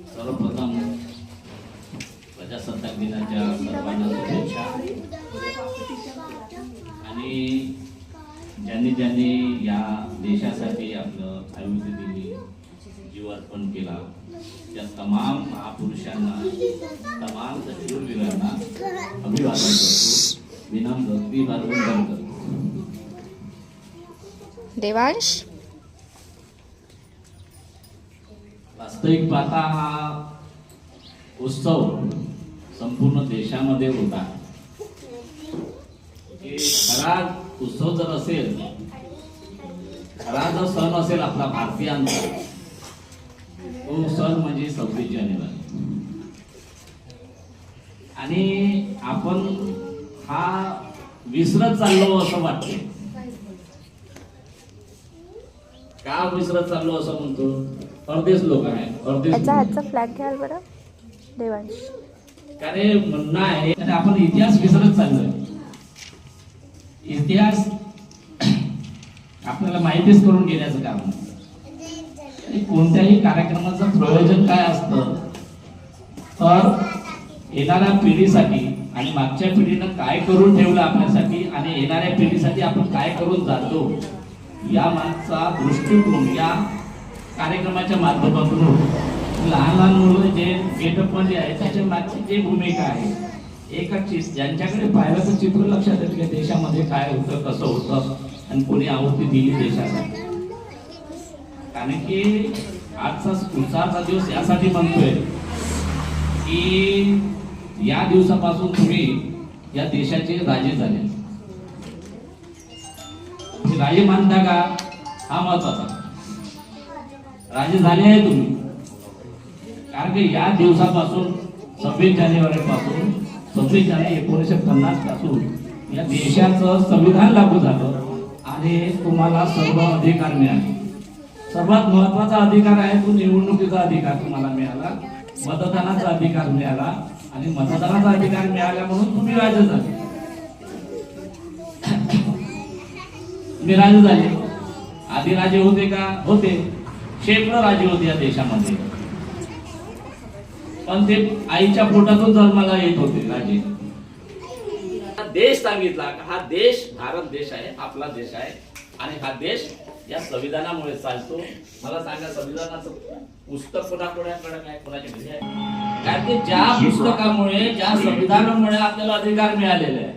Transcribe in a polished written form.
सर्वप्रथम प्रजासत्ताक दिनाच्या सर्वांना शुभेच्छा. आणि ज्यांनी ज्यांनी या देशासाठी आपलं आयुष्य दिली, जीव अर्पण केला, त्या तमाम महापुरुषांना, तमाम शूरवीरांना अभिवादन करतो. विनम्र अभिवादन करतो. देवांश, वास्तविक पाहता हा उत्सव संपूर्ण देशामध्ये होता. खरा उत्सव जर असेल, खरा जर सण असेल आपला भारतीयांचा, तो सण म्हणजे 26 जानेवारी. आणि आपण हा विसरत चाललो असं वाटते. का विसरत चाललो असं म्हणतो? परदेश लोक आहेत, परदेश ह्याचा फ्लॅग घ्याल बरं देवांश. कारण म्हणणं आहे आणि आपण इतिहास विसरत चाललोय. इतिहास आपल्याला माहितीच करून घेण्याचं काम. कोणत्याही कार्यक्रमाचं प्रयोजन काय असतं, तर येणाऱ्या पिढीसाठी आणि मागच्या पिढीनं काय करून ठेवलं आपल्यासाठी आणि येणाऱ्या पिढीसाठी आपण काय करून जातो, या मागचा दृष्टिकोन या कार्यक्रमाच्या माध्यमातून लहान लहान मुलं जे गेटअप मध्ये आहे त्याच्या मागची जी भूमिका आहे, एका ज्यांच्याकडे पाहिलं तर चित्र लक्षात येतं की देशामध्ये काय होतं, कसं होतं आणि कोणी आहुती दिली देशासाठी. कारण की आजचा उत्साहाचा दिवस यासाठी म्हणतोय की या दिवसापासून तुम्ही या देशाचे राजे झाले. राजे मानता का? हा महत्वाचा. राजे झाले आहे तुम्ही. कारण की या दिवसापासून 26 जानेवारी पासून 26 जानेवारी 1950 पासून या देशाचं संविधान लागू झालं आणि तुम्हाला सर्व अधिकार मिळाले. सर्वात महत्वाचा अधिकार आहे तो निवडणुकीचा अधिकार तुम्हाला मिळाला, मतदानाचा अधिकार मिळाला आणि मतदानाचा अधिकार मिळाला म्हणून तुम्ही राजे झाले. तुम्ही राजे झाले. आधी राजे होते का? होते. शेकडो राजे होते या देशामध्ये, पण ते आईच्या पोटातून जन्माला येत होते राजे. देश सांगितला हा देश भारत देश आहे, आपला देश आहे आणि हा देश या संविधानामुळे चालतो. मला सांगा, संविधानाचं पुस्तक कोणाकडे काय, कोणाच्या घरी आहे? कारण की ज्या पुस्तकामुळे, ज्या संविधानामुळे आपल्याला अधिकार मिळालेले आहे.